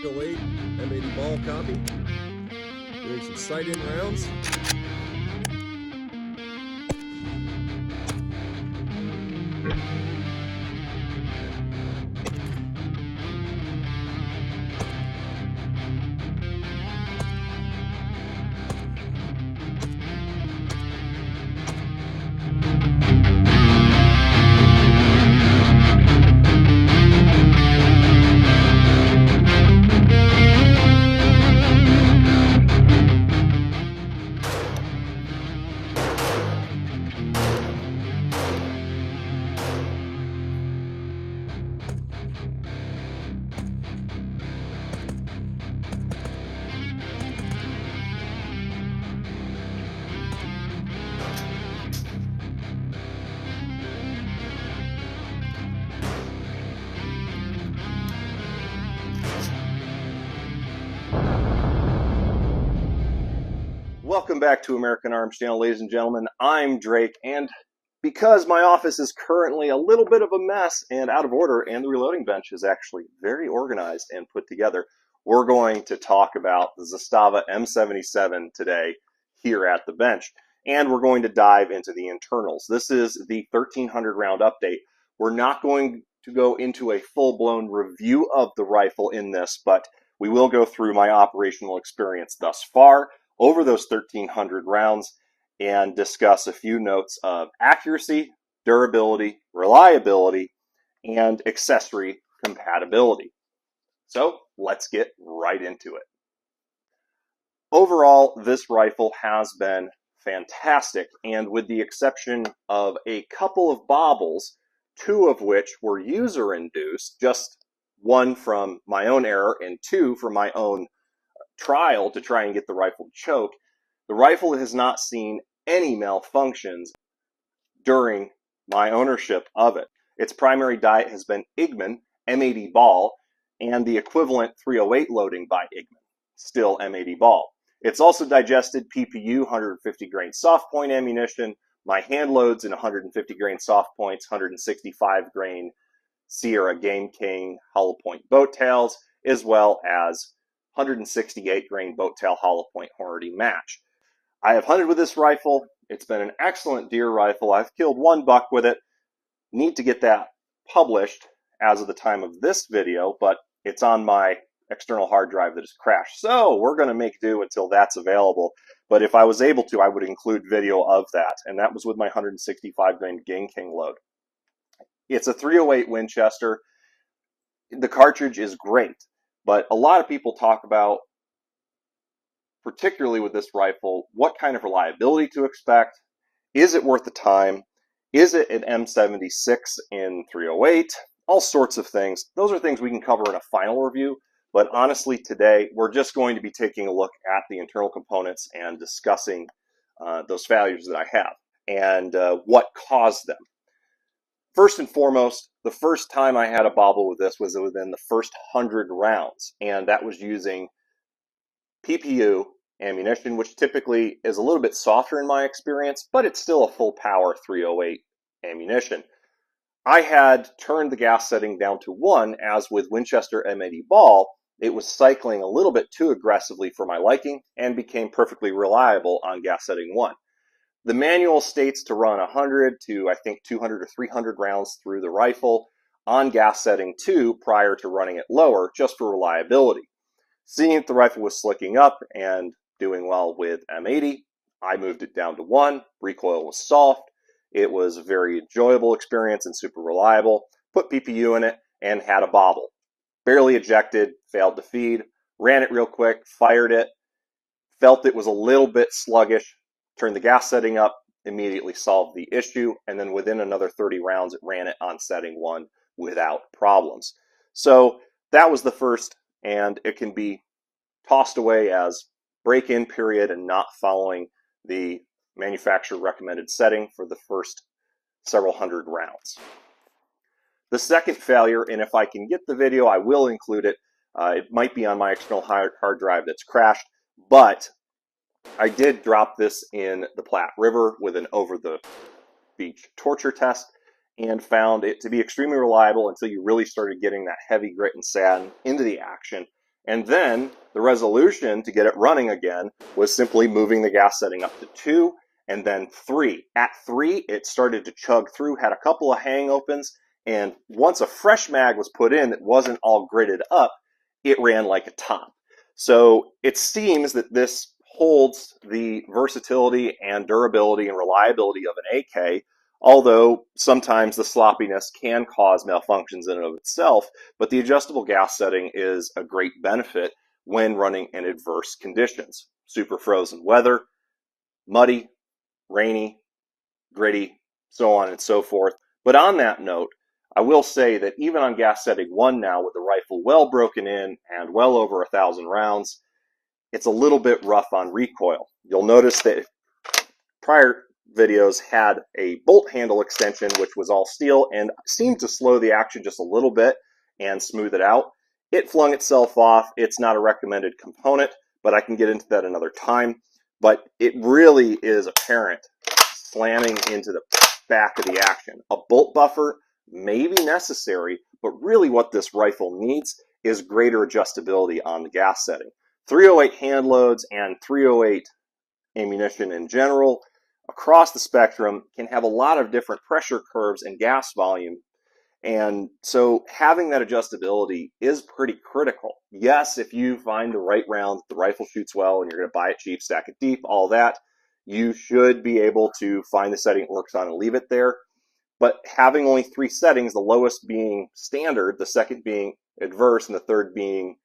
308 M80 ball copy. Doing some sight-in rounds. Welcome back to American Arms Channel, ladies and gentlemen. I'm Drake, and because my office is currently a little bit of a mess and out of order, and the reloading bench is actually very organized and put together, we're going to talk about the Zastava M77 today here at the bench, and we're going to dive into the internals. This is the 1300 round update. We're not going to go into a full-blown review of the rifle in this, but we will go through my operational experience thus far over those 1300 rounds and discuss a few notes of accuracy, durability, reliability, and accessory compatibility. So let's get right into it. Overall, this rifle has been fantastic, and with the exception of a couple of bobbles, two of which were user-induced, just one from my own error and two from my own trial to try and get the rifle to choke, the rifle has not seen any malfunctions during my ownership of it. Its primary diet has been Igman M80 ball and the equivalent 308 loading by Igman, still M80 ball. It's also digested PPU 150 grain soft point ammunition, my hand loads in 150 grain soft points, 165 grain Sierra Game King hollow point boat tails, as well as 168 grain boat tail hollow point Hornady match. I have hunted with this rifle. It's been an excellent deer rifle. I've killed one buck with it. Need to get that published as of the time of this video, but it's on my external hard drive that has crashed. So we're going to make do until that's available. But if I was able to, I would include video of that. And that was with my 165 grain Game King load. It's a 308 Winchester. The cartridge is great. But a lot of people talk about, particularly with this rifle, what kind of reliability to expect. Is it worth the time? Is it an M76 in 308? All sorts of things. Those are things we can cover in a final review. But honestly, today, we're just going to be taking a look at the internal components and discussing those failures that I have and what caused them. First and foremost, the first time I had a bobble with this was within the first 100 rounds, and that was using PPU ammunition, which typically is a little bit softer in my experience, but it's still a full power 308 ammunition. I had turned the gas setting down to 1, as with Winchester M80 ball, it was cycling a little bit too aggressively for my liking and became perfectly reliable on gas setting 1. The manual states to run 100 to, I think, 200 or 300 rounds through the rifle on gas setting 2 prior to running it lower, just for reliability. Seeing that the rifle was slicking up and doing well with M80, I moved it down to 1. Recoil was soft. It was a very enjoyable experience and super reliable. Put PPU in it and had a bobble. Barely ejected, failed to feed, ran it real quick, fired it, felt it was a little bit sluggish, turned the gas setting up, immediately solved the issue, and then within another 30 rounds, it ran it on setting 1 without problems. So that was the first, and it can be tossed away as break-in period and not following the manufacturer recommended setting for the first several hundred rounds. The second failure, and if I can get the video, I will include it. It might be on my external hard drive that's crashed, but I did drop this in the Platte River with an over-the-beach torture test and found it to be extremely reliable until you really started getting that heavy grit and sand into the action And then the resolution to get it running again was simply moving the gas setting up to 2 and then 3. At 3, it started to chug through, had a couple of hang opens, and once a fresh mag was put in that wasn't all gridded up, it ran like a top. So it seems that this holds the versatility and durability and reliability of an AK, although sometimes the sloppiness can cause malfunctions in and of itself. But the adjustable gas setting is a great benefit when running in adverse conditions. Super frozen weather, muddy, rainy, gritty, so on and so forth. But on that note, I will say that even on gas setting 1 now, with the rifle well broken in and well over 1,000 rounds, it's a little bit rough on recoil. You'll notice that prior videos had a bolt handle extension, which was all steel and seemed to slow the action just a little bit and smooth it out. It flung itself off. It's not a recommended component, but I can get into that another time. But it really is apparent slamming into the back of the action. A bolt buffer may be necessary, but really what this rifle needs is greater adjustability on the gas setting. 308 hand loads and 308 ammunition in general across the spectrum can have a lot of different pressure curves and gas volume. And so having that adjustability is pretty critical. Yes, if you find the right round, the rifle shoots well, and you're going to buy it cheap, stack it deep, all that, you should be able to find the setting it works on and leave it there. But having only 3 settings, the lowest being standard, the second being adverse, and the third being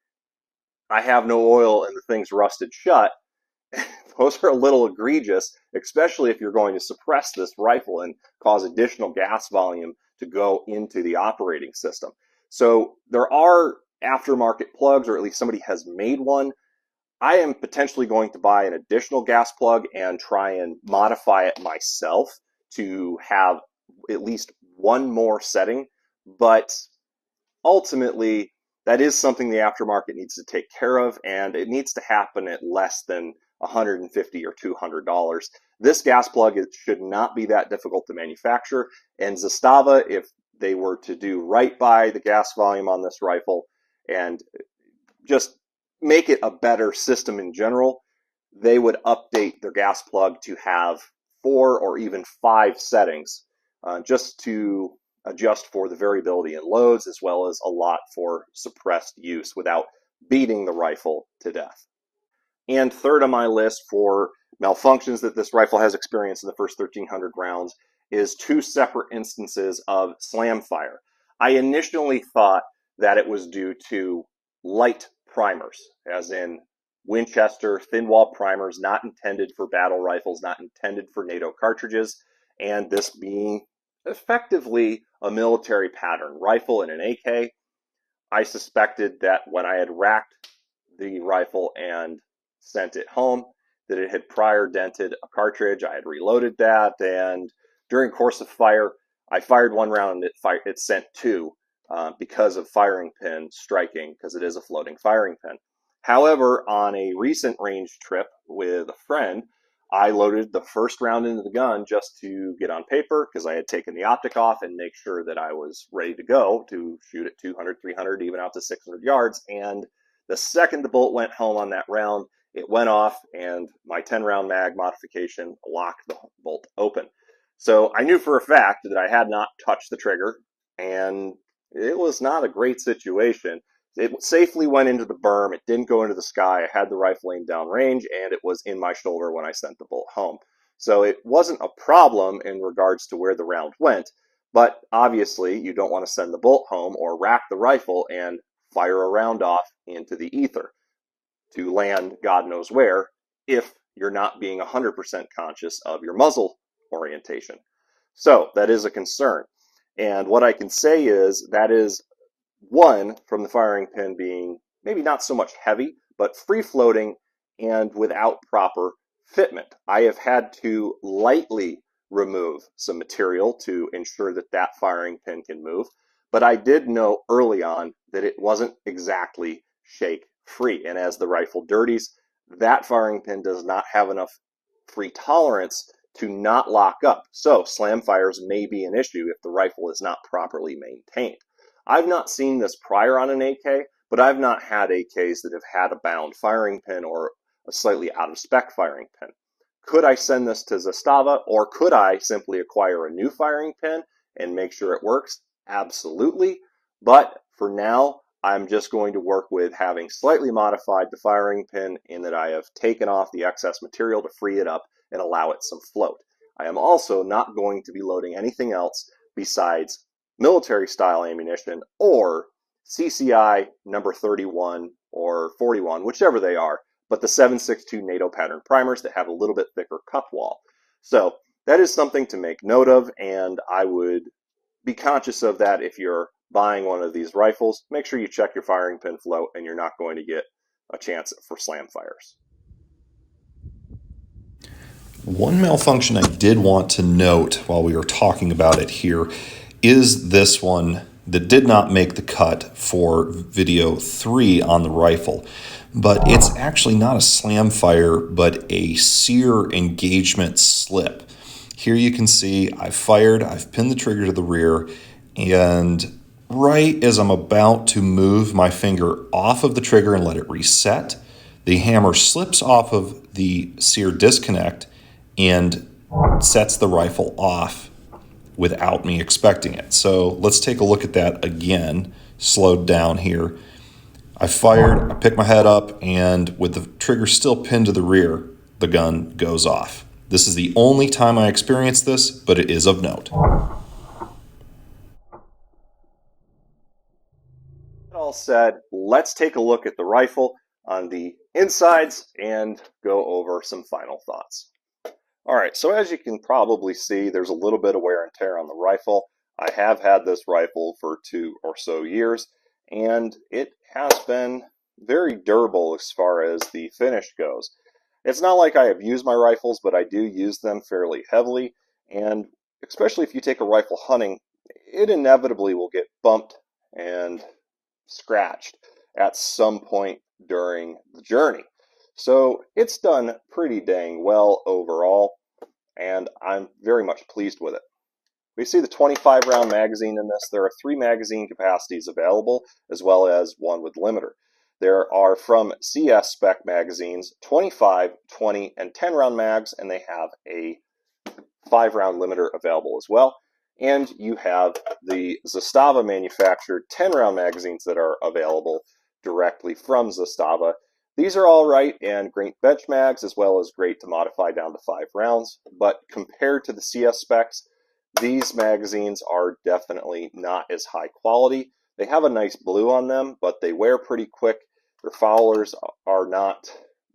I have no oil and the thing's rusted shut, those are a little egregious, especially if you're going to suppress this rifle and cause additional gas volume to go into the operating system. So there are aftermarket plugs, or at least somebody has made one. I am potentially going to buy an additional gas plug and try and modify it myself to have at least one more setting, but ultimately that is something the aftermarket needs to take care of, and it needs to happen at less than $150 or $200. This gas plug should not be that difficult to manufacture, and Zastava, if they were to do right by the gas volume on this rifle and just make it a better system in general, they would update their gas plug to have 4 or even 5 settings just to adjust for the variability in loads, as well as a lot for suppressed use without beating the rifle to death. And third on my list for malfunctions that this rifle has experienced in the first 1,300 rounds is 2 separate instances of slam fire. I initially thought that it was due to light primers, as in Winchester thin wall primers, not intended for battle rifles, not intended for NATO cartridges, and this being effectively a military pattern rifle and an AK. I suspected that when I had racked the rifle and sent it home, that it had prior dented a cartridge. I had reloaded that, and during course of fire, I fired 1 round and it sent 2 because of firing pin striking, because it is a floating firing pin. However, on a recent range trip with a friend, I loaded the first round into the gun just to get on paper, because I had taken the optic off and make sure that I was ready to go to shoot at 200, 300, even out to 600 yards. And the second the bolt went home on that round, it went off, and my 10-round mag modification locked the bolt open. So I knew for a fact that I had not touched the trigger, and it was not a great situation. It safely went into the berm. It didn't go into the sky. I had the rifle aimed downrange, and it was in my shoulder when I sent the bolt home. So it wasn't a problem in regards to where the round went, but obviously you don't want to send the bolt home or rack the rifle and fire a round off into the ether to land God knows where if you're not being 100% conscious of your muzzle orientation. So that is a concern. And what I can say is that is one from the firing pin being maybe not so much heavy, but free floating and without proper fitment. I have had to lightly remove some material to ensure that that firing pin can move, but I did know early on that it wasn't exactly shake free. And as the rifle dirties, that firing pin does not have enough free tolerance to not lock up. So slam fires may be an issue if the rifle is not properly maintained. I've not seen this prior on an AK, but I've not had AKs that have had a bound firing pin or a slightly out of spec firing pin. Could I send this to Zastava, or could I simply acquire a new firing pin and make sure it works? Absolutely. But for now, I'm just going to work with having slightly modified the firing pin in that I have taken off the excess material to free it up and allow it some float. I am also not going to be loading anything else besides military style ammunition or CCI number 31 or 41, whichever they are, but the 7.62 NATO pattern primers that have a little bit thicker cup wall. So that is something to make note of, and I would be conscious of that if you're buying one of these rifles. Make sure you check your firing pin float, and you're not going to get a chance for slam fires. One malfunction I did want to note while we were talking about it here is this one that did not make the cut for video 3 on the rifle. But it's actually not a slam fire, but a sear engagement slip. Here you can see I've fired, I've pinned the trigger to the rear, and right as I'm about to move my finger off of the trigger and let it reset, the hammer slips off of the sear disconnect and sets the rifle off without me expecting it. So let's take a look at that again, slowed down here. I fired, I pick my head up, and with the trigger still pinned to the rear, the gun goes off. This is the only time I experienced this, but it is of note. That all said, let's take a look at the rifle on the insides and go over some final thoughts. All right, so as you can probably see, there's a little bit of wear and tear on the rifle. I have had this rifle for 2 or so years, and it has been very durable as far as the finish goes. It's not like I have used my rifles, but I do use them fairly heavily, and especially if you take a rifle hunting, it inevitably will get bumped and scratched at some point during the journey. So it's done pretty dang well overall, and I'm very much pleased with it. We see the 25 round magazine in this. There are 3 magazine capacities available, as well as 1 with limiter. There are from CS spec magazines 25, 20, and 10 round mags, and they have a 5 round limiter available as well. And you have the Zastava manufactured 10 round magazines that are available directly from Zastava. These are all right and great bench mags, as well as great to modify down to 5 rounds. But compared to the CS specs, these magazines are definitely not as high quality. They have a nice blue on them, but they wear pretty quick. Their foulers are not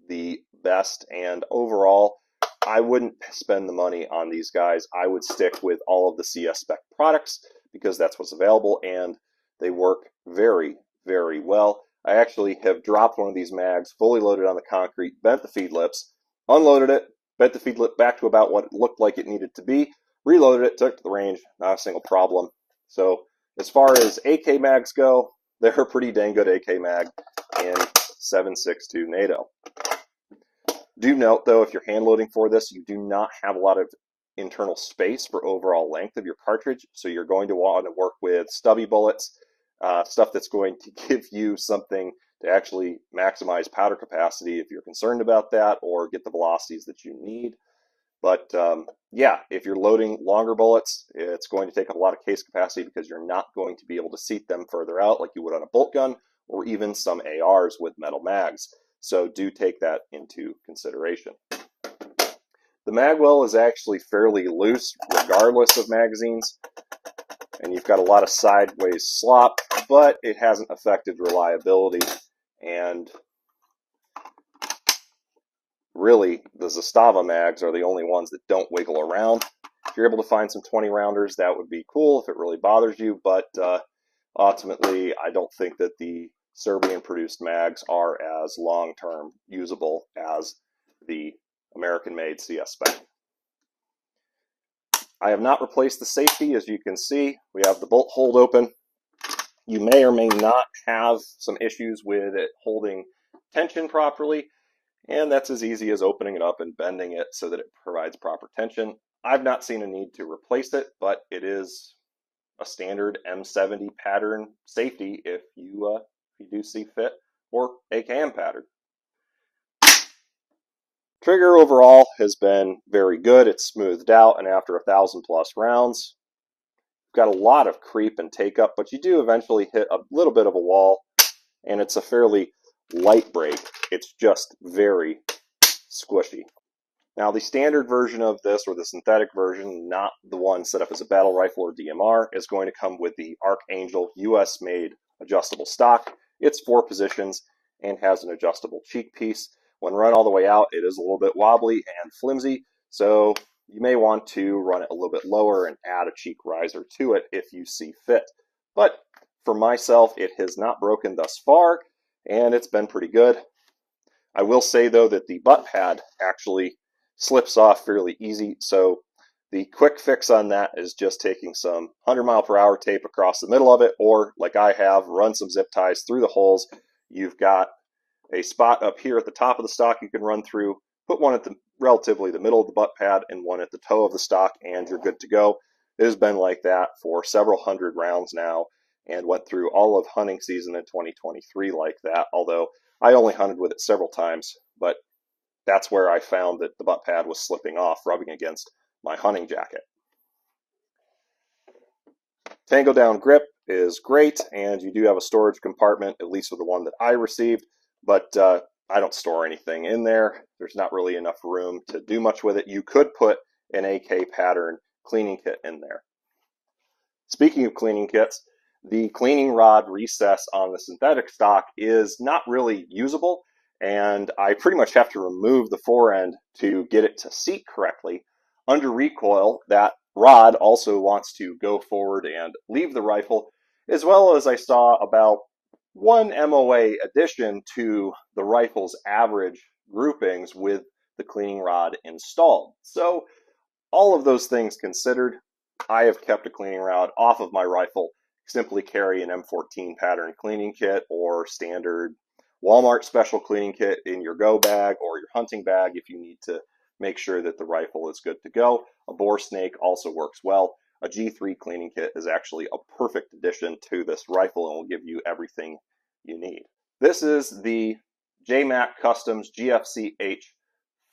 the best, and overall, I wouldn't spend the money on these guys. I would stick with all of the CS spec products because that's what's available, and they work very, very well. I actually have dropped one of these mags, fully loaded on the concrete, bent the feed lips, unloaded it, bent the feed lip back to about what it looked like it needed to be, reloaded it, took it to the range, not a single problem. So as far as AK mags go, they're a pretty dang good AK mag in 7.62 NATO. Do note, though, if you're hand loading for this, you do not have a lot of internal space for overall length of your cartridge, so you're going to want to work with stubby bullets, stuff that's going to give you something to actually maximize powder capacity if you're concerned about that, or get the velocities that you need. But yeah, if you're loading longer bullets, it's going to take up a lot of case capacity because you're not going to be able to seat them further out like you would on a bolt gun or even some ARs with metal mags. So do take that into consideration. The mag well is actually fairly loose regardless of magazines, and you've got a lot of sideways slop, but it hasn't affected reliability. And really, the Zastava mags are the only ones that don't wiggle around. If you're able to find some 20 rounders, that would be cool if it really bothers you, but ultimately, I don't think that the Serbian-produced mags are as long-term usable as the American-made CS spec. I have not replaced the safety. As you can see, we have the bolt hold open. You may or may not have some issues with it holding tension properly, and that's as easy as opening it up and bending it so that it provides proper tension. I've not seen a need to replace it, but it is a standard M70 pattern safety if you you do see fit, or AKM pattern. Trigger overall has been very good. It's smoothed out, and after 1,000+ rounds, you've got a lot of creep and take up, but you do eventually hit a little bit of a wall, and it's a fairly light break. It's just very squishy. Now, the standard version of this, or the synthetic version, not the one set up as a battle rifle or DMR, is going to come with the Archangel US-made adjustable stock. It's 4 positions and has an adjustable cheek piece. When run all the way out, it is a little bit wobbly and flimsy, so you may want to run it a little bit lower and add a cheek riser to it if you see fit. But for myself, it has not broken thus far, and it's been pretty good. I will say, though, that the butt pad actually slips off fairly easy, so the quick fix on that is just taking some 100-mile-per-hour tape across the middle of it, or, like I have, run some zip ties through the holes. You've got a spot up here at the top of the stock you can run through, put one at the relatively the middle of the butt pad and one at the toe of the stock, and you're good to go. It has been like that for several hundred rounds now, and went through all of hunting season in 2023 like that, although I only hunted with it several times, but that's where I found that the butt pad was slipping off, rubbing against my hunting jacket. Tango down grip is great, and you do have a storage compartment, at least with the one that I received, but I don't store anything in there. There's not really enough room to do much with it. You could put an AK pattern cleaning kit in there. Speaking of cleaning kits, the cleaning rod recess on the synthetic stock is not really usable, and I pretty much have to remove the forend to get it to seat correctly. Under recoil, that rod also wants to go forward and leave the rifle, as well as I saw about 1 MOA addition to the rifle's average groupings with the cleaning rod installed. So all of those things considered, I have kept a cleaning rod off of my rifle. Simply carry an M14 pattern cleaning kit or standard Walmart special cleaning kit in your go bag or your hunting bag if you need to make sure that the rifle is good to go. A bore snake also works well. A G3 cleaning kit is actually a perfect addition to this rifle and will give you everything you need. This is the JMac Customs GFCH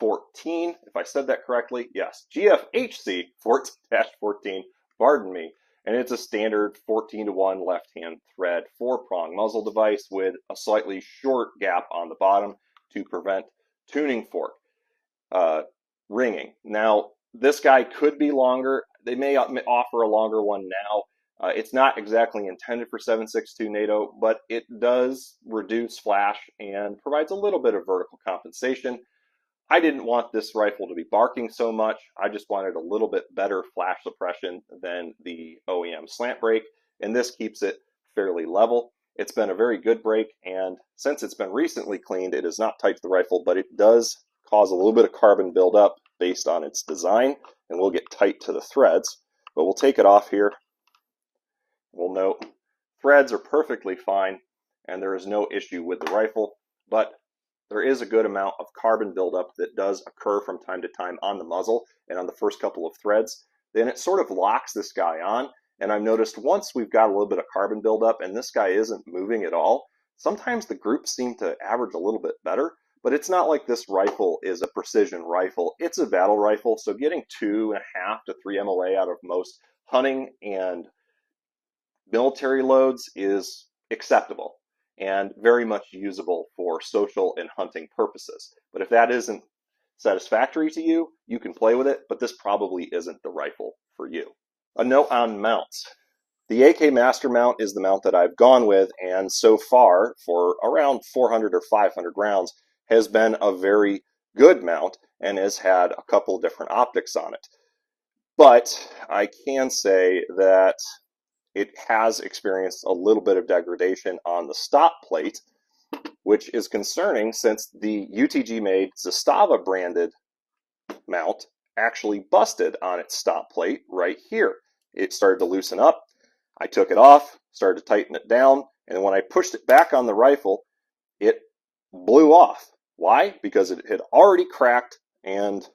14, if I said that correctly. Yes, GFHC 14-14, pardon me. And it's a standard 14-to-1 left-hand thread 4-prong muzzle device with a slightly short gap on the bottom to prevent tuning fork ringing. Now, this guy could be longer. They may offer a longer one now. It's not exactly intended for 7.62 NATO, but it does reduce flash and provides a little bit of vertical compensation. I didn't want this rifle to be barking so much. I just wanted a little bit better flash suppression than the OEM slant brake, and this keeps it fairly level. It's been a very good brake, and since it's been recently cleaned, it is not tight to the rifle, but it does cause a little bit of carbon buildup based on its design, and will get tight to the threads. But we'll take it off here. We'll note threads are perfectly fine, and there is no issue with the rifle, but there is a good amount of carbon buildup that does occur from time to time on the muzzle and on the first couple of threads. Then it sort of locks this guy on, and I've noticed once we've got a little bit of carbon buildup and this guy isn't moving at all, sometimes the groups seem to average a little bit better, but it's not like this rifle is a precision rifle. It's a battle rifle, so getting 2.5 to 3 MOA out of most hunting and military loads is acceptable and very much usable for social and hunting purposes. But if that isn't satisfactory to you, you can play with it, but this probably isn't the rifle for you. A note on mounts. The AK Master mount is the mount that I've gone with, and so far, for around 400 or 500 rounds, has been a very good mount and has had a couple different optics on it. But I can say that it has experienced a little bit of degradation on the stop plate, which is concerning since the UTG-made Zastava branded mount actually busted on its stop plate right here. It started to loosen up. I took it off, started to tighten it down, and when I pushed it back on the rifle, it blew off. Why? Because it had already cracked and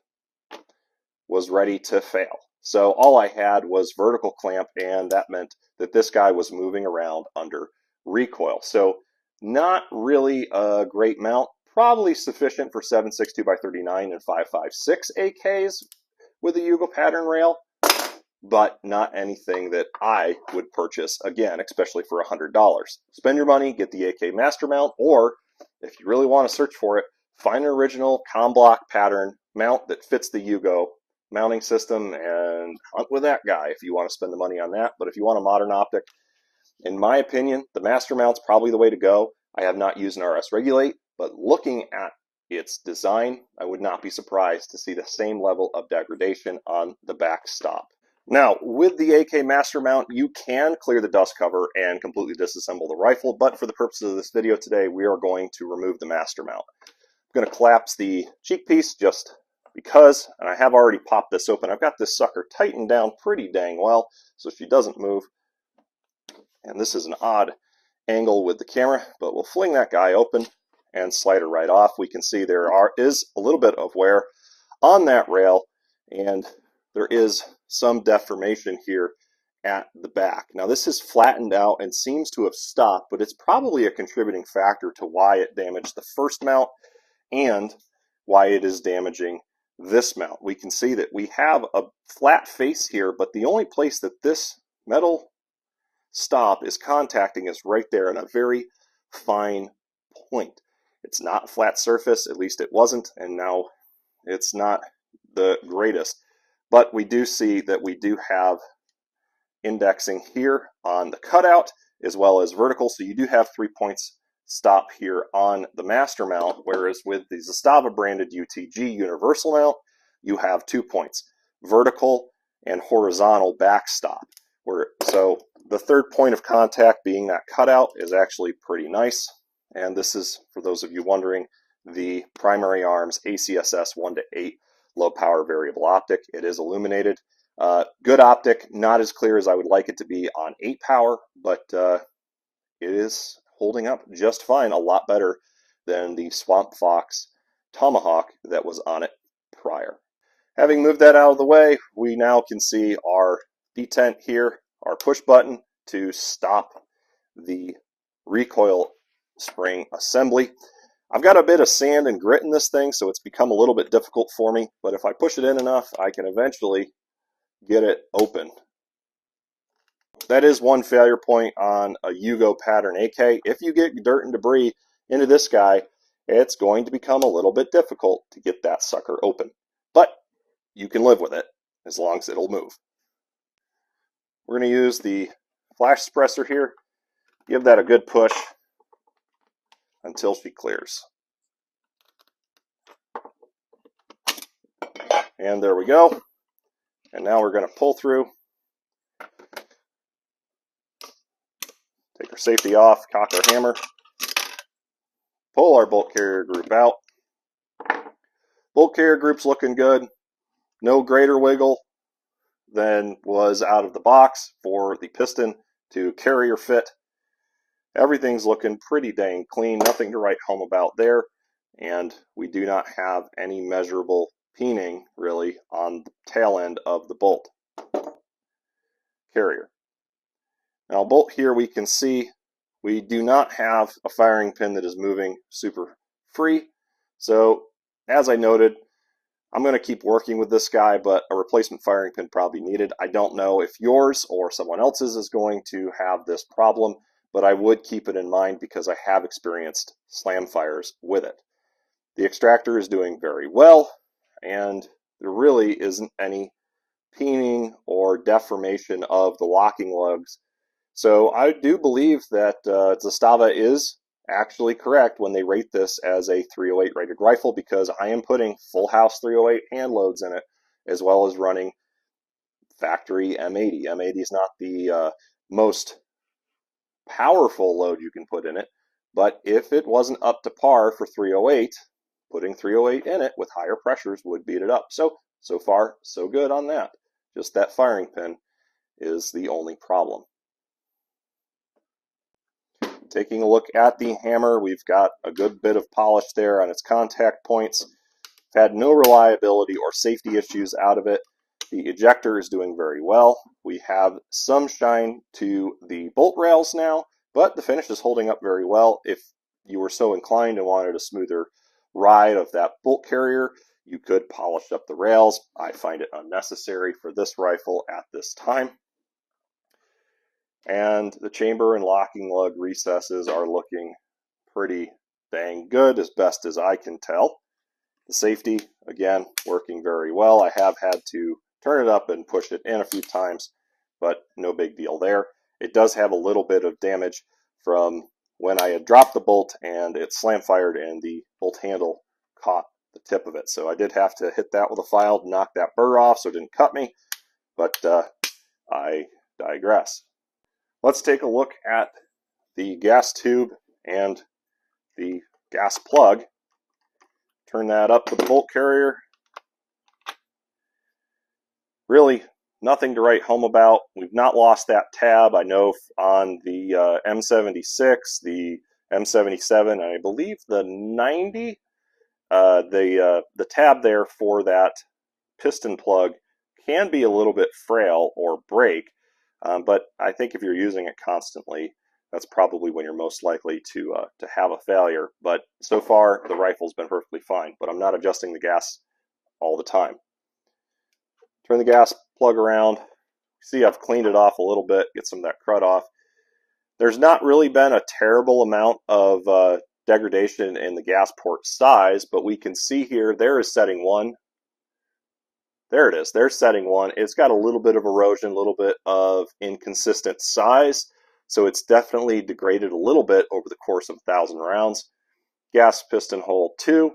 was ready to fail. So all I had was vertical clamp, and that meant that this guy was moving around under recoil. So Not really a great mount. Probably sufficient for 7.62x39 and 5.56 AKs with a Yugo pattern rail, but not anything that I would purchase again, especially for $100. Spend your money, get the AK Master Mount, or if you really want to search for it, find an original com block pattern mount that fits the Yugo mounting system and hunt with that guy if you want to spend the money on that. But if you want a modern optic, in my opinion, the Master Mount's probably the way to go. I have not used an RS Regulate, but looking at its design, I would not be surprised to see the same level of degradation on the back stop. Now, with the AK Master Mount, you can clear the dust cover and completely disassemble the rifle, but for the purposes of this video today, we are going to remove the Master Mount. I'm going to collapse the cheek piece just because, and I have already popped this open. I've got this sucker tightened down pretty dang well, so she doesn't move. And this is an odd angle with the camera, but we'll fling that guy open and slide her right off. We can see there is a little bit of wear on that rail, and there is some deformation here at the back. Now this is flattened out and seems to have stopped, but it's probably a contributing factor to why it damaged the first mount and why it is damaging this mount. We can see that we have a flat face here, but the only place that this metal stop is contacting is right there in a very fine point. It's not a flat surface, at least it wasn't, and now it's not the greatest. But we do see that we do have indexing here on the cutout as well as vertical, so you do have 3 points stop here on the Master Mount, whereas with the Zastava branded UTG Universal Mount, you have 2 points, vertical and horizontal backstop. So the third point of contact being that cutout is actually pretty nice. And this is, for those of you wondering, the Primary Arms ACSS 1:8 low power variable optic. It is illuminated. Good optic, not as clear as I would like it to be on 8 power, but it is holding up just fine, a lot better than the Swamp Fox Tomahawk that was on it prior. Having moved that out of the way, we now can see our detent here, our push button to stop the recoil spring assembly. I've got a bit of sand and grit in this thing, so it's become a little bit difficult for me, but if I push it in enough, I can eventually get it open. That is one failure point on a Yugo pattern AK. If you get dirt and debris into this guy, it's going to become a little bit difficult to get that sucker open. But you can live with it as long as it'll move. We're going to use the flash suppressor here. Give that a good push until she clears. And there we go. And now we're going to pull through. Take our safety off, cock our hammer, pull our bolt carrier group out. Bolt carrier group's looking good. No greater wiggle than was out of the box for the piston to carrier fit. Everything's looking pretty dang clean, nothing to write home about there, and we do not have any measurable peening really on the tail end of the bolt carrier. Now bolt here we can see we do not have a firing pin that is moving super free, so as I noted, I'm going to keep working with this guy, but a replacement firing pin probably needed. I don't know if yours or someone else's is going to have this problem, but I would keep it in mind because I have experienced slam fires with it. The extractor is doing very well, and there really isn't any peening or deformation of the locking lugs. So I do believe that Zastava is actually correct when they rate this as a 308 rated rifle, because I am putting full house 308 hand loads in it, as well as running factory M80. M80 is not the most powerful load you can put in it, but if it wasn't up to par for 308, putting 308 in it with higher pressures would beat it up. So far, so good on that. Just that firing pin is the only problem. Taking a look at the hammer, we've got a good bit of polish there on its contact points. Had no reliability or safety issues out of it. The ejector is doing very well. We have some shine to the bolt rails now, but the finish is holding up very well. If you were so inclined and wanted a smoother ride of that bolt carrier, you could polish up the rails. I find it unnecessary for this rifle at this time. And the chamber and locking lug recesses are looking pretty dang good, as best as I can tell. The safety, again, working very well. I have had to turn it up and push it in a few times, but no big deal there. It does have a little bit of damage from when I had dropped the bolt and it slam fired and the bolt handle caught the tip of it. So I did have to hit that with a file to knock that burr off so it didn't cut me, but I digress. Let's take a look at the gas tube and the gas plug. Turn that up with the bolt carrier. Really nothing to write home about. We've not lost that tab. I know on the M76, the M77, and I believe the 90, the tab there for that piston plug can be a little bit frail or break, but I think if you're using it constantly, that's probably when you're most likely to have a failure. But so far, the rifle's been perfectly fine, but I'm not adjusting the gas all the time. Turn the gas plug around. See, I've cleaned it off a little bit, get some of that crud off. There's not really been a terrible amount of degradation in the gas port size, but we can see here, there is setting 1. There it is, there's setting 1. It's got a little bit of erosion, a little bit of inconsistent size, so it's definitely degraded a little bit over the course of 1,000 rounds. Gas piston hole 2.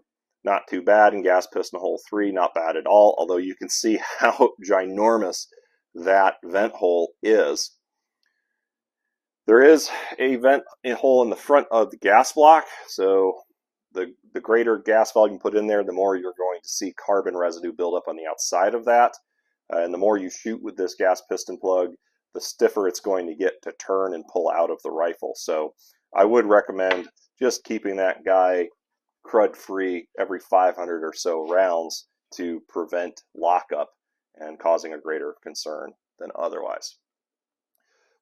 Not too bad, and gas piston hole 3, not bad at all, although you can see how ginormous that vent hole is. There is a vent hole in the front of the gas block, so the greater gas volume put in there, the more you're going to see carbon residue build up on the outside of that. And the more you shoot with this gas piston plug, the stiffer it's going to get to turn and pull out of the rifle. So I would recommend just keeping that guy crud free every 500 or so rounds to prevent lockup and causing a greater concern than otherwise.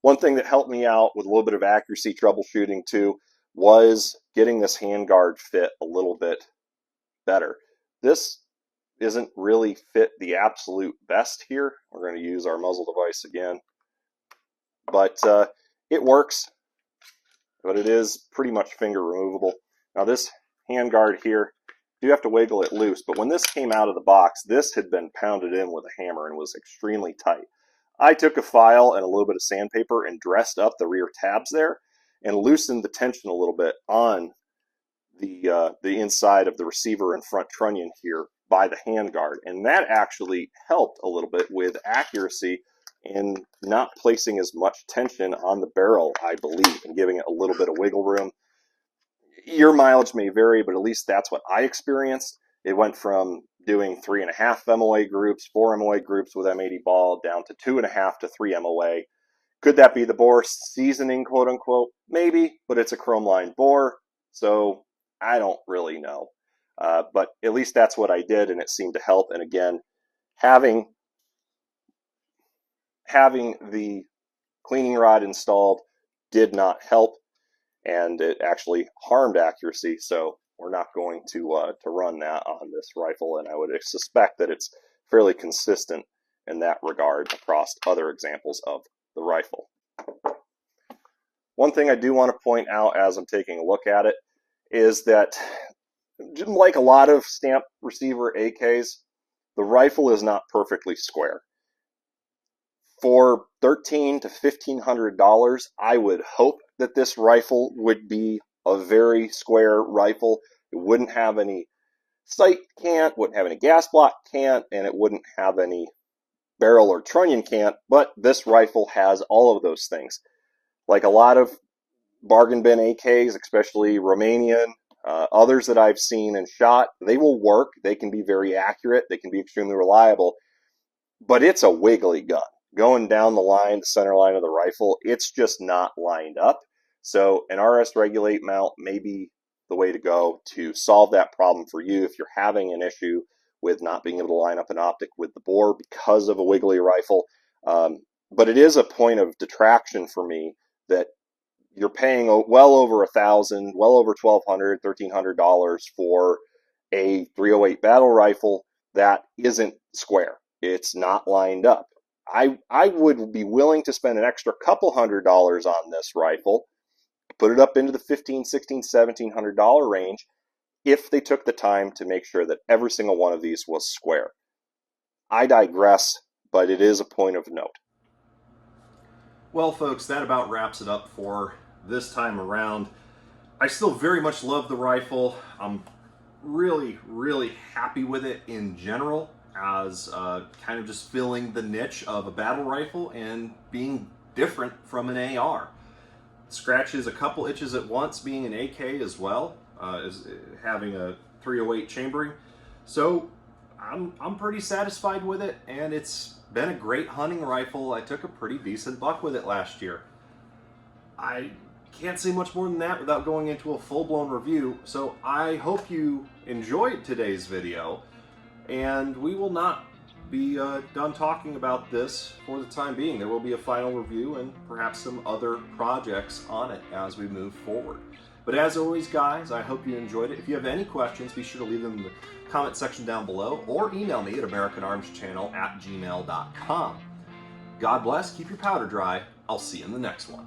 One thing that helped me out with a little bit of accuracy troubleshooting too was getting this handguard fit a little bit better. This isn't really fit the absolute best here. We're going to use our muzzle device again, but it works, but it is pretty much finger removable. Now this handguard here, you have to wiggle it loose, but when this came out of the box, this had been pounded in with a hammer and was extremely tight. I took a file and a little bit of sandpaper and dressed up the rear tabs there and loosened the tension a little bit on the inside of the receiver and front trunnion here by the handguard, and that actually helped a little bit with accuracy in not placing as much tension on the barrel, I believe, and giving it a little bit of wiggle room. Your mileage may vary, but at least that's what I experienced. It went from doing 3.5 MOA groups, 4 MOA groups with M80 ball, down to 2.5 to 3 MOA. Could that be the bore seasoning, quote unquote? Maybe, but it's a chrome line bore, so I don't really know. But at least that's what I did, and it seemed to help. And again, having the cleaning rod installed did not help, and it actually harmed accuracy. So we're not going to run that on this rifle, and I would suspect that it's fairly consistent in that regard across other examples of the rifle. One thing I do want to point out as I'm taking a look at it is that, like a lot of stamp receiver AKs, the rifle is not perfectly square. For $1,300 to $1,500, I would hope that this rifle would be a very square rifle. It wouldn't have any sight cant, wouldn't have any gas block cant, and it wouldn't have any barrel or trunnion cant, but this rifle has all of those things. Like a lot of bargain bin AKs, especially Romanian, others that I've seen and shot, they will work, they can be very accurate, they can be extremely reliable, but it's a wiggly gun. Going down the line, the center line of the rifle, it's just not lined up. So an RS Regulate mount may be the way to go to solve that problem for you if you're having an issue with not being able to line up an optic with the bore because of a wiggly rifle. But it is a point of detraction for me that you're paying well over $1,000, well over $1,200, $1,300 for a 308 battle rifle that isn't square. It's not lined up. I would be willing to spend an extra couple $100 on this rifle, put it up into the $1,500, $1,600, $1,700 range if they took the time to make sure that every single one of these was square. I digress, but it is a point of note. Well, folks, that about wraps it up for this time around. I still very much love the rifle. I'm really, really happy with it in general, as kind of just filling the niche of a battle rifle and being different from an AR. Scratches a couple itches at once being an AK as well, as having a 308 chambering. So I'm pretty satisfied with it, and it's been a great hunting rifle. I took a pretty decent buck with it last year. I can't say much more than that without going into a full-blown review, so I hope you enjoyed today's video, and we will not be done talking about this for the time being. There will be a final review and perhaps some other projects on it as we move forward. But as always, guys, I hope you enjoyed it. If you have any questions, be sure to leave them in the comment section down below or email me at AmericanArmsChannel@gmail.com. God bless, keep your powder dry. I'll see you in the next one.